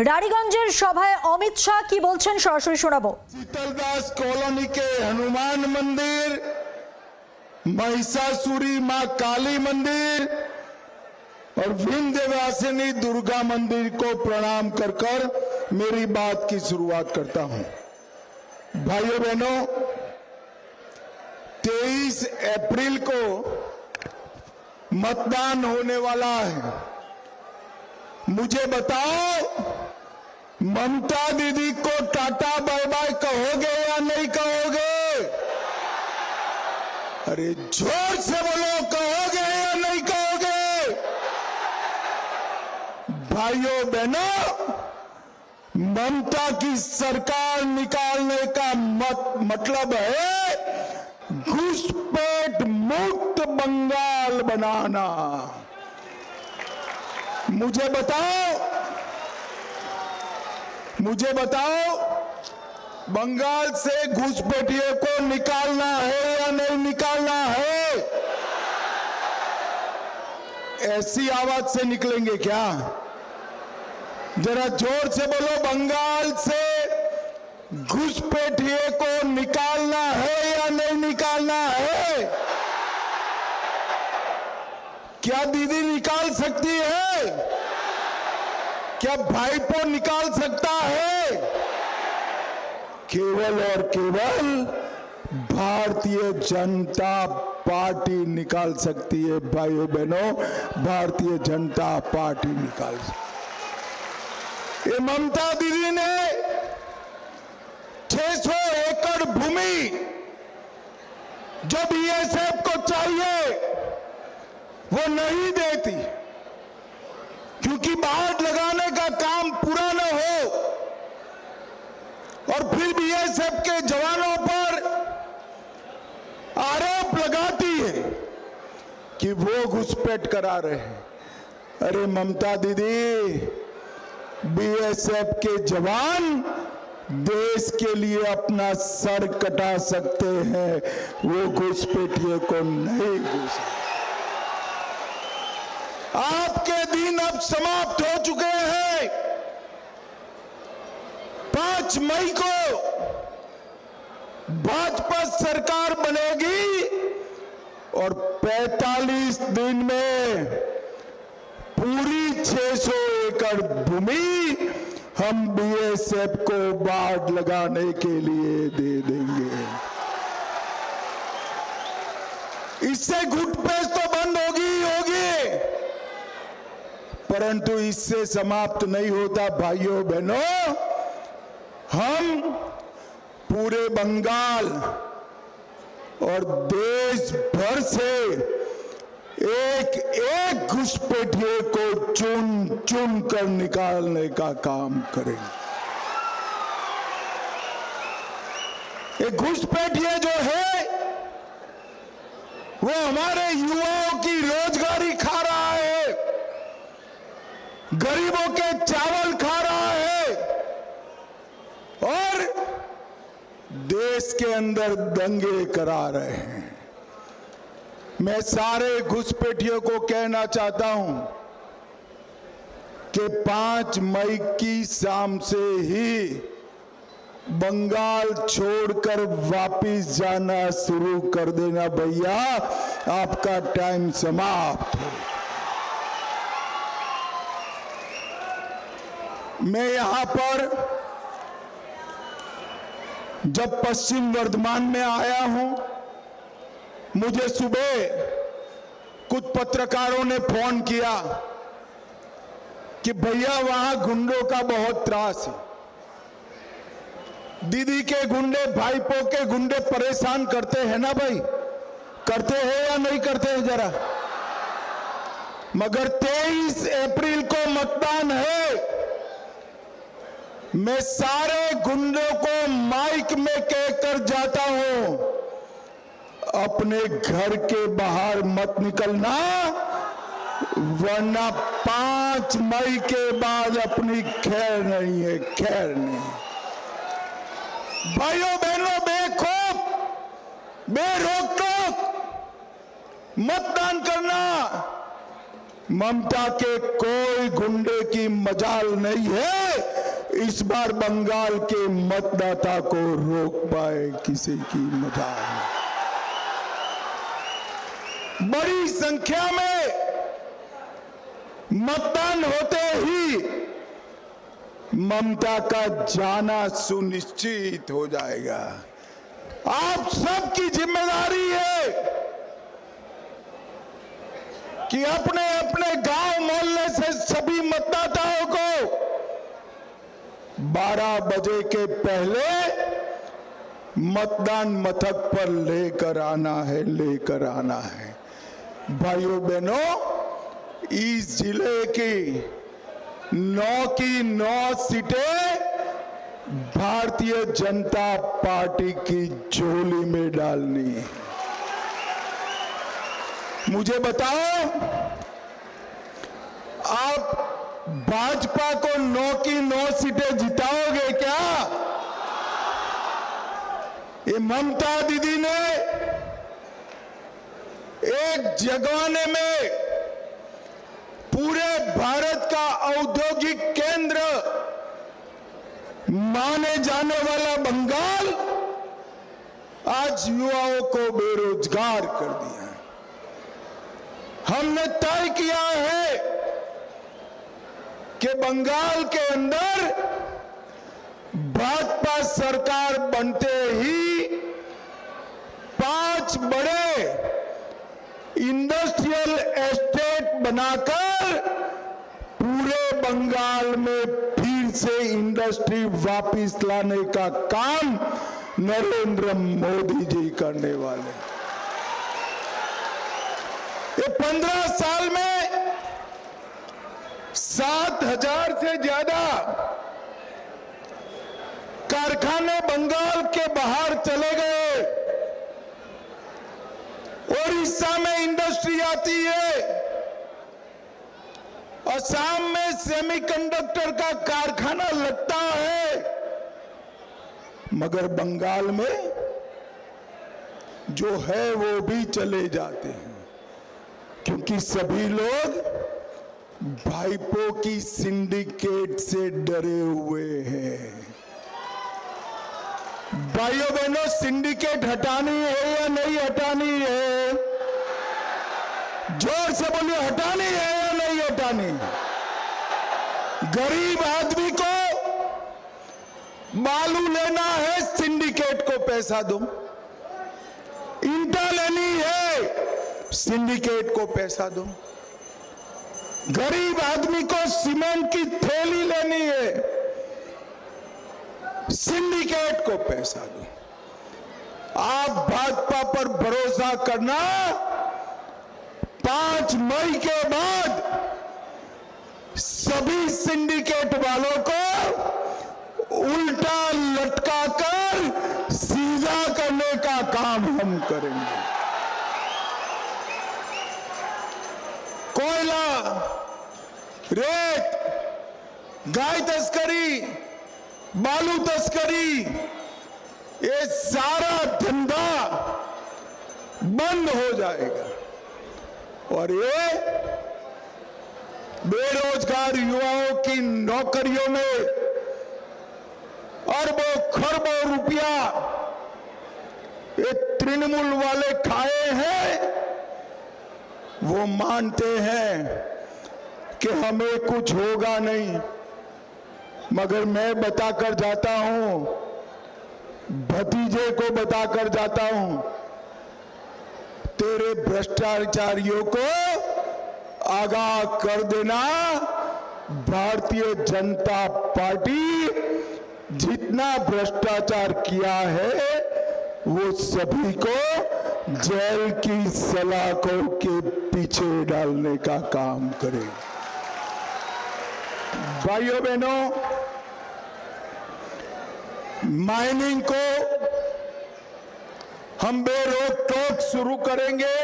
রানীগঞ্জের সভায় অমিত শাহ কি বলছেন সরাসরি শোনাবো। शीतलदास कॉलोनी के हनुमान मंदिर, महिषासुरी मां काली मंदिर और विंध्यवासिनी दुर्गा मंदिर को प्रणाम कर कर मेरी बात की शुरुआत करता हूं। भाइयों बहनों, 23 अप्रैल को मतदान होने वाला है। मुझे बताओ, ममता दीदी को टाटा बाय बाय कहोगे या नहीं कहोगे? अरे जोर से बोलो, कहोगे या नहीं कहोगे? भाइयों बहनों, ममता की सरकार निकालने का मतलब है घुसपैठ मुक्त बंगाल बनाना। मुझे बताओ, बंगाल से घुसपैठियों को निकालना है या नहीं निकालना है? ऐसी आवाज से निकलेंगे क्या? जरा जोर से बोलो, बंगाल से घुसपैठियों को निकालना है या नहीं निकालना है? क्या दीदी निकाल सकती है? क्या भाईपो निकाल सकता है? केवल और केवल भारतीय जनता पार्टी निकाल सकती है। भाइयों बहनों, भारतीय जनता पार्टी निकाल सकती है। ये ममता दीदी ने 600 एकड़ भूमि जो बीएसएफ को चाहिए वो नहीं देती, क्योंकि बाढ़ लगाने का काम पूरा न हो, और फिर बीएसएफ के जवानों पर आरोप लगाती है कि वो घुसपैठ करा रहे हैं। अरे ममता दीदी, बीएसएफ के जवान देश के लिए अपना सर कटा सकते हैं, वो घुसपैठियों को नहीं घुस। आपके दिन अब समाप्त हो चुके हैं। 5 मई को भाजपा सरकार बनेगी और 45 दिन में पूरी 600 एकड़ भूमि हम बीएसएफ को बाढ़ लगाने के लिए दे देंगे। इससे घुसपैठ तो बंद होगी ही होगी, परंतु इससे समाप्त नहीं होता। भाइयों बहनों, हम पूरे बंगाल और देश भर से एक एक घुसपैठियों को चुन चुन कर निकालने का काम करेंगे। ये घुसपैठिया जो है वो हमारे युवाओं की रोजगारी खा रहा है, गरीबों के चावल खा रहा है और देश के अंदर दंगे करा रहे हैं। मैं सारे घुसपैठियों को कहना चाहता हूं कि 5 मई की शाम से ही बंगाल छोड़कर वापिस जाना शुरू कर देना। भैया, आपका टाइम समाप्त हो। मैं यहां पर जब पश्चिम वर्धमान में आया हूं, मुझे सुबह कुछ पत्रकारों ने फोन किया कि भैया वहां गुंडों का बहुत त्रास है, दीदी के गुंडे, भाईपो के गुंडे परेशान करते हैं ना भाई, करते हैं या नहीं करते हैं जरा? मगर 23 अप्रैल को मतदान है। मैं सारे गुंडों को माइक में कहकर जाता हूं, अपने घर के बाहर मत निकलना, वरना 5 मई के बाद अपनी खैर नहीं है, खैर नहीं। भाइयों बहनों, बेखौफ बेरोक-टोक मतदान करना। ममता के कोई गुंडे की मजाल नहीं है। इस बार बंगाल के मतदाता को रोक पाए किसी की मजाल नहीं। बड़ी संख्या में मतदान होते ही ममता का जाना सुनिश्चित हो जाएगा। आप सबकी जिम्मेदारी है कि अपने अपने गांव मोहल्ले से सभी मतदाताओं को 12 बजे के पहले मतदान मथक पर लेकर आना है। भाइयों बहनों, इस जिले की 9 की 9 सीटें भारतीय जनता पार्टी की झोली में डालनी है। मुझे बताओ, आप भाजपा को 9 की 9 सीटें जिताओगे क्या? ये ममता दीदी ने एक जगवाने में पूरे भारत का औद्योगिक केंद्र माने जाने वाला बंगाल आज युवाओं को बेरोजगार कर दिया है। हमने तय किया है कि बंगाल के अंदर भाजपा सरकार बनते ही 5 बड़े इंडस्ट्रियल एस्टेट बनाकर पूरे बंगाल में फिर से इंडस्ट्री वापस लाने का काम नरेंद्र मोदी जी करने वाले। ये 15 साल में 7,000 से ज्यादा कारखाने बंगाल के बाहर चले गए। ओडिशा में इंडस्ट्री आती है, असम में सेमीकंडक्टर का कारखाना लगता है, मगर बंगाल में जो है वो भी चले जाते हैं, क्योंकि सभी लोग भाइपों की सिंडिकेट से डरे हुए हैं। भाइयों बहनों, सिंडिकेट हटानी है या नहीं हटानी है? जोर से बोलिए, हटानी है या नहीं हटानी? गरीब आदमी को बालू लेना है, सिंडिकेट को पैसा दो। ईंटा लेनी है, सिंडिकेट को पैसा दो। गरीब आदमी को सीमेंट की थैली लेनी है, सिंडिकेट को पैसा दो। आप भाजपा पर भरोसा करना, 5 मई के बाद सभी सिंडिकेट वालों को उल्टा लटकाकर सीधा करने का काम हम करेंगे। कोयला, रेत, गाय तस्करी, बालू तस्करी, ये सारा धंधा बंद हो जाएगा और ये बेरोजगार युवाओं की नौकरियों में अरबों खरबों रुपया ये तृणमूल वाले खाए हैं। वो मानते हैं कि हमें कुछ होगा नहीं, मगर मैं बताकर जाता हूं, भतीजे को बताकर जाता हूं, तेरे भ्रष्टाचारियों को आगाह कर देना, भारतीय जनता पार्टी जितना भ्रष्टाचार किया है वो सभी को जेल की सलाखों के पीछे डालने का काम करेगी। भाइयों बहनों, माइनिंग को हम बेरोक टोक शुरू करेंगे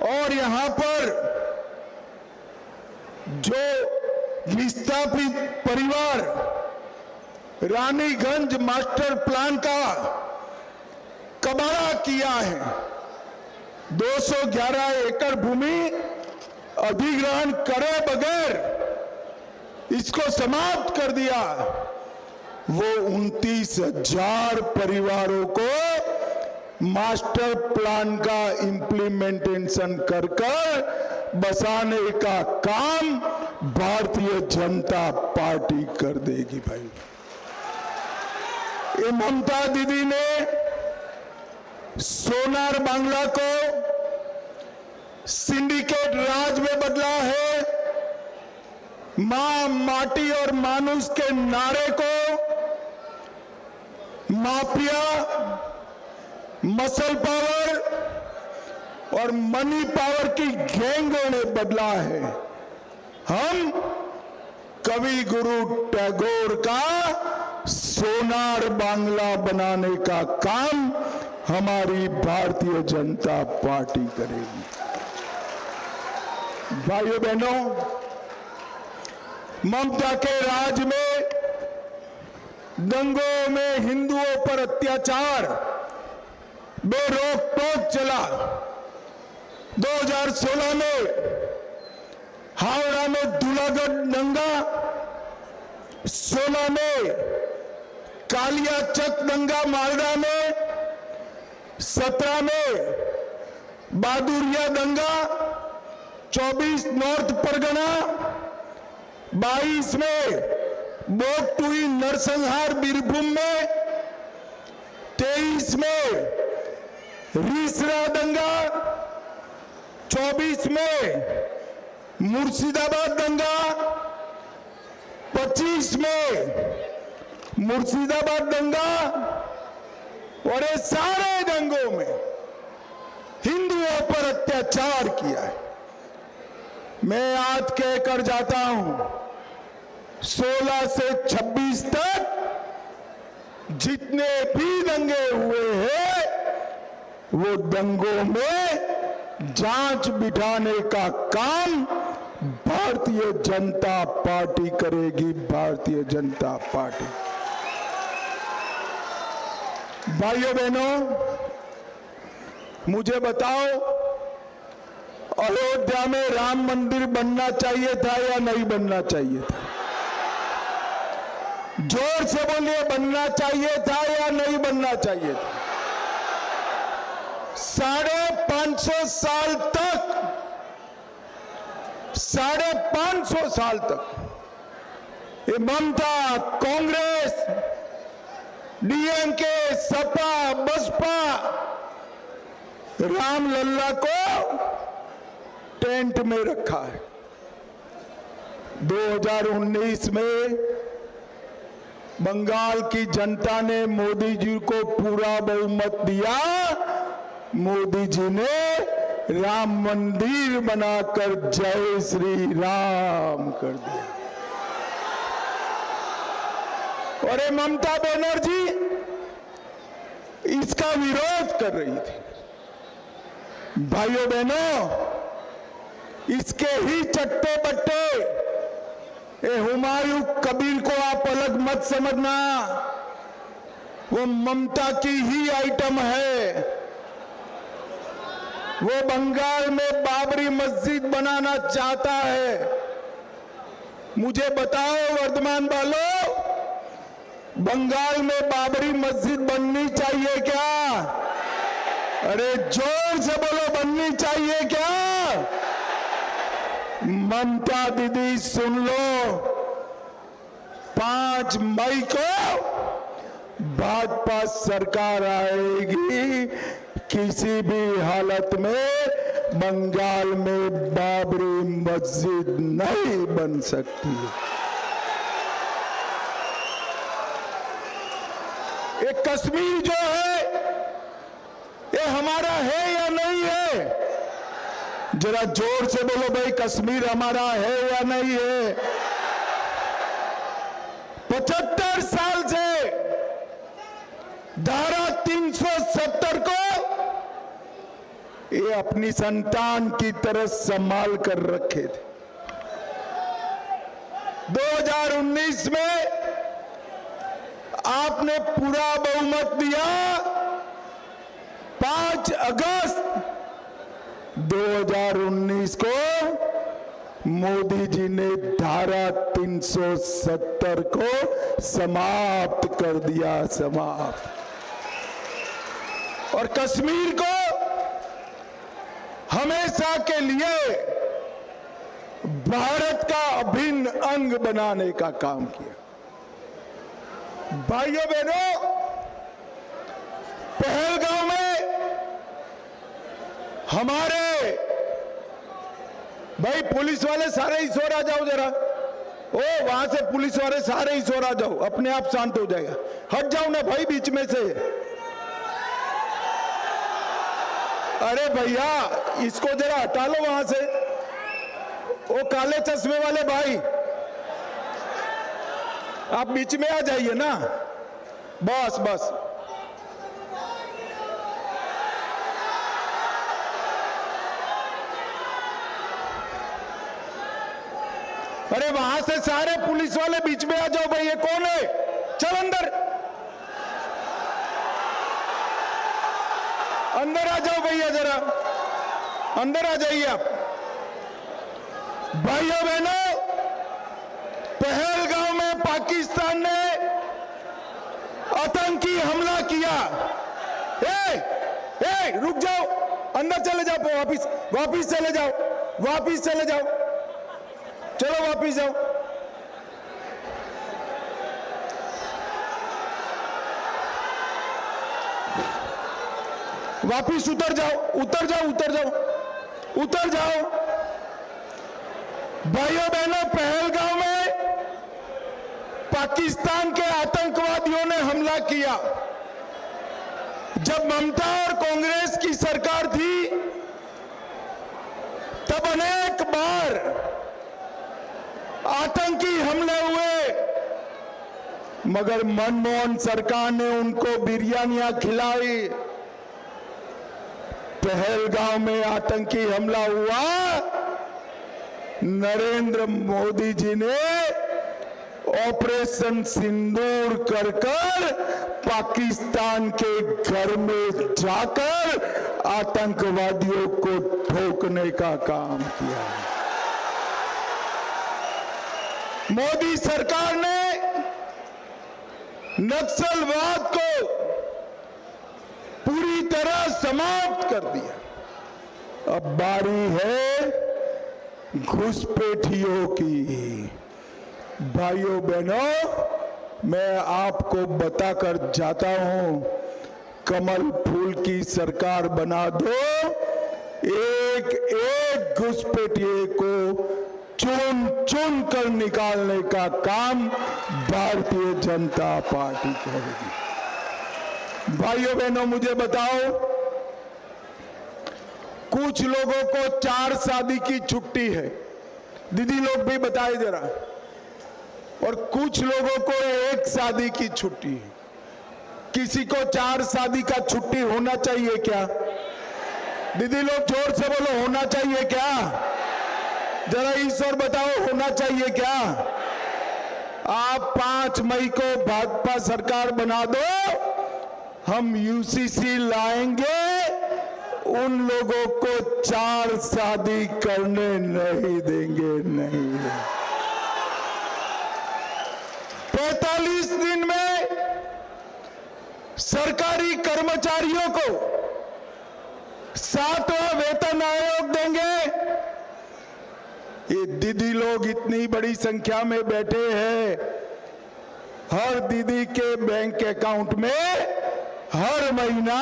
और यहां पर जो विस्थापित परिवार रानीगंज मास्टर प्लान का कबाड़ा किया है, 211 एकड़ भूमि अधिग्रहण करे बगैर इसको समाप्त कर दिया, वो 29,000 परिवारों को मास्टर प्लान का इम्प्लीमेंटेशन कर बसाने का काम भारतीय जनता पार्टी कर देगी। भाई, ये ममता दीदी ने सोनार बांग्ला को सिंडिकेट राज में बदला है। मां, माटी और मानुष के नारे को माफिया, मसल पावर और मनी पावर की गैंगों ने बदला है। हम कवि गुरु टैगोर का सोनार बांग्ला बनाने का काम हमारी भारतीय जनता पार्टी करेगी। भाइयों बहनों, ममता के राज में दंगों में हिंदुओं पर अत्याचार बेरोक टोक चला। 2016 में हावड़ा में धुलागढ़ दंगा, 16 में कालियाचक दंगा मालदा में, 17 में बहादुरिया दंगा, 24 नॉर्थ परगना, 22 में बोगटुई नरसंहार बीरभूम में, 23 में रीसरा दंगा, 24 में मुर्शिदाबाद दंगा, 25 में मुर्शिदाबाद दंगा, और ये सारे दंगों में हिंदुओं पर अत्याचार किया है। मैं आज कहकर जाता हूं, 16 से 26 तक जितने भी दंगे हुए हैं, वो दंगों में जांच बिठाने का काम भारतीय जनता पार्टी करेगी। भारतीय जनता पार्टी। भाइयों बहनों, मुझे बताओ, अयोध्या में राम मंदिर बनना चाहिए था या नहीं बनना चाहिए था? जोर से बोलिए, बनना चाहिए था या नहीं बनना चाहिए था? 550 साल तक, 550 साल तक ये ममता, कांग्रेस, डीएमके, सपा, बसपा रामलल्ला को टेंट में रखा है। 2019 में बंगाल की जनता ने मोदी जी को पूरा बहुमत दिया। मोदी जी ने राम मंदिर बनाकर जय श्री राम कर दिया। और ये ममता बनर्जी इसका विरोध कर रही थी। भाइयों बहनों, इसके ही चट्टे बट्टे ये हुमायूं कबीर को आप अलग मत समझना, वो ममता की ही आइटम है। वो बंगाल में बाबरी मस्जिद बनाना चाहता है। मुझे बताओ वर्धमान वालों, बंगाल में बाबरी मस्जिद बननी चाहिए क्या? अरे जोर से बोलो, बननी चाहिए क्या? ममता दीदी सुन लो, 5 मई को भाजपा सरकार आएगी। किसी भी हालत में बंगाल में बाबरी मस्जिद नहीं बन सकती। ये कश्मीर जो है, ये हमारा है या नहीं है? जरा जोर से बोलो भाई, कश्मीर हमारा है या नहीं है? 75 साल से धारा 370 को ये अपनी संतान की तरह संभाल कर रखे थे। 2019 में आपने पूरा बहुमत दिया। 5 अगस्त 2019 को मोदी जी ने धारा 370 को समाप्त कर दिया, समाप्त। और कश्मीर को हमेशा के लिए भारत का अभिन्न अंग बनाने का काम किया। भाइयों बहनों, पहलगांव में हमारे भाई पुलिस वाले सारे ही सो जाओ जरा। ओ वहां से पुलिस वाले सारे ही सो जाओ, अपने आप शांत हो जाएगा। हट जाओ ना भाई बीच में से। अरे भैया इसको जरा हटा लो वहां से। ओ काले चश्मे वाले भाई, आप बीच में आ जाइए ना, बस बस। अरे वहां से सारे पुलिस वाले बीच में आ जाओ भाई। ये कौन है? चल अंदर, अंदर आ जाओ भैया, जरा अंदर आ जाइए आप। भाइयों बहनों, पहलगांव में पाकिस्तान ने आतंकी हमला किया। ए रुक जाओ, अंदर चले जाओ, वापिस चले जाओ, वापिस चले जाओ, चलो वापिस जाओ। वापिस उतर जाओ, उतर जाओ, उतर जाओ, उतर जाओ। भाइयों बहनों, पहलगांव में पाकिस्तान के आतंकवादियों ने हमला किया। जब ममता और कांग्रेस की सरकार थी तब अनेक बार आतंकी हमले हुए, मगर मनमोहन सरकार ने उनको बिरयानियां खिलाई। पहलगांव में आतंकी हमला हुआ, नरेंद्र मोदी जी ने ऑपरेशन सिंदूर कर पाकिस्तान के घर में जाकर आतंकवादियों को ठोकने का काम किया। मोदी सरकार ने नक्सलवाद को पूरी तरह समाप्त कर दिया। अब बारी है घुसपैठियों की। भाइयों बहनों, मैं आपको बताकर जाता हूं, कमल फूल की सरकार बना दो, एक एक घुसपैठिए को चुन चुन कर निकालने का काम भारतीय जनता पार्टी करेगी। भाइयों बहनों, मुझे बताओ, कुछ लोगों को 4 शादी की छुट्टी है, दीदी लोग भी बताए जरा, और कुछ लोगों को 1 शादी की छुट्टी है। किसी को 4 शादी का छुट्टी होना चाहिए क्या? दीदी लोग जोर से बोलो, होना चाहिए क्या? जरा ईश्वर बताओ, होना चाहिए क्या? आप 5 मई को भाजपा सरकार बना दो, हम यूसीसी लाएंगे, उन लोगों को 4 शादी करने नहीं देंगे, नहीं। 45 दिन में सरकारी कर्मचारियों को 7वां वेतन आयोग देंगे। ये दीदी लोग इतनी बड़ी संख्या में बैठे हैं, हर दीदी के बैंक अकाउंट में हर महीना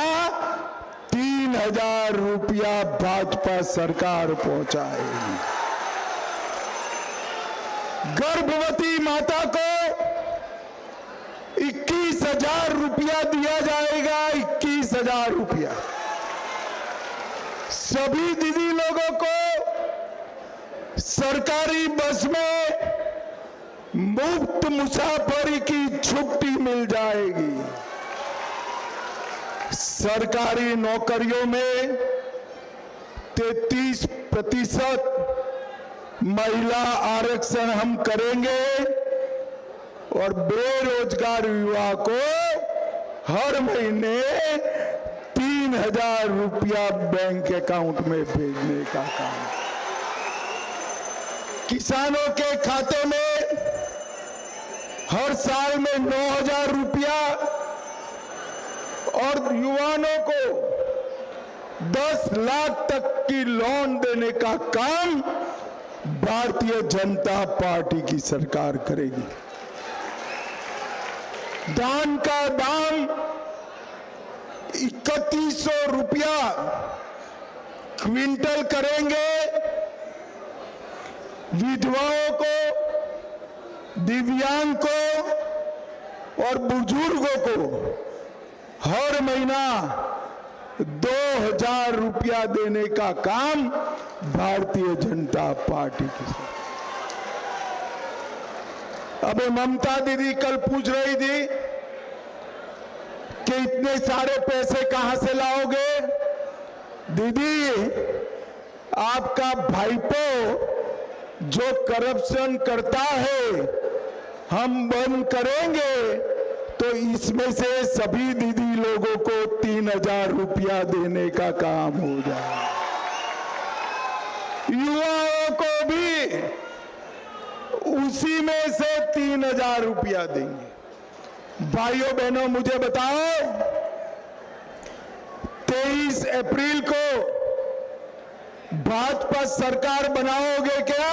3000 रुपया भाजपा सरकार पहुंचाएगी। गर्भवती माता को 21,000 रुपया दिया जाएगा, 21,000 रुपया। सभी दीदी लोगों को सरकारी बस में मुफ्त मुसाफरी की छुट्टी मिल जाएगी। सरकारी नौकरियों में 33% महिला आरक्षण हम करेंगे और बेरोजगार युवा को हर महीने 3000 रुपया बैंक अकाउंट में भेजने का काम। किसानों के खाते में हर साल में 9,000 रुपया और युवाओं को 10 लाख तक की लोन देने का काम भारतीय जनता पार्टी की सरकार करेगी। धान का दाम 3100 रुपया क्विंटल करेंगे। विधवाओं को, दिव्यांग को और बुजुर्गों को हर महीना 2,000 रुपया देने का काम भारतीय जनता पार्टी की। अबे ममता दीदी कल पूछ रही थी कि इतने सारे पैसे कहां से लाओगे। दीदी, आपका भाईपो जो करप्शन करता है हम बंद करेंगे तो इसमें से सभी दीदी लोगों को 3,000 रुपया देने का काम हो जाए। युवाओं को भी उसी में से 3,000 रुपया देंगे। भाइयों बहनों, मुझे बताओ 23 अप्रैल को भाजपा सरकार बनाओगे क्या?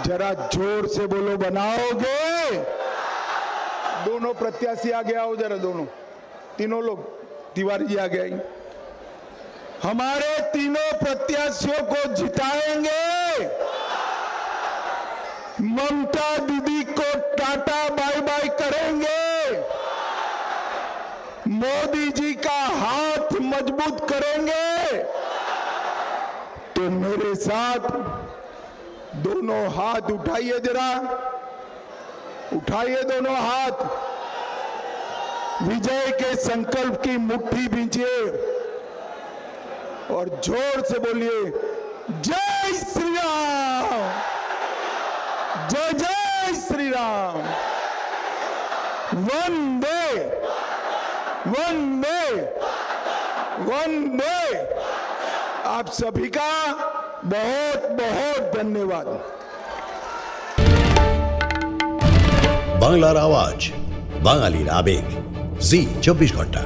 जरा जोर से बोलो, बनाओगे? दोनों प्रत्याशी आगे आओ जरा, दोनों तीनों लोग, तिवारी जी आगे आएंगे। हमारे तीनों प्रत्याशियों को जिताएंगे। ममता दीदी को टाटा बाय बाय करेंगे। मोदी जी का हाथ मजबूत करेंगे। तो मेरे साथ दोनों हाथ उठाइए, जरा उठाइए दोनों हाथ। विजय के संकल्प की मुट्ठी भींचिए और जोर से बोलिए, जय श्री राम, जय जय श्री राम, वंदे वंदे वंदे। आप सभी का बहुत बहुत धन्यवाद। বাংলার আওয়াজ, বাঙালির আবেগ, জি 24 ঘন্টা।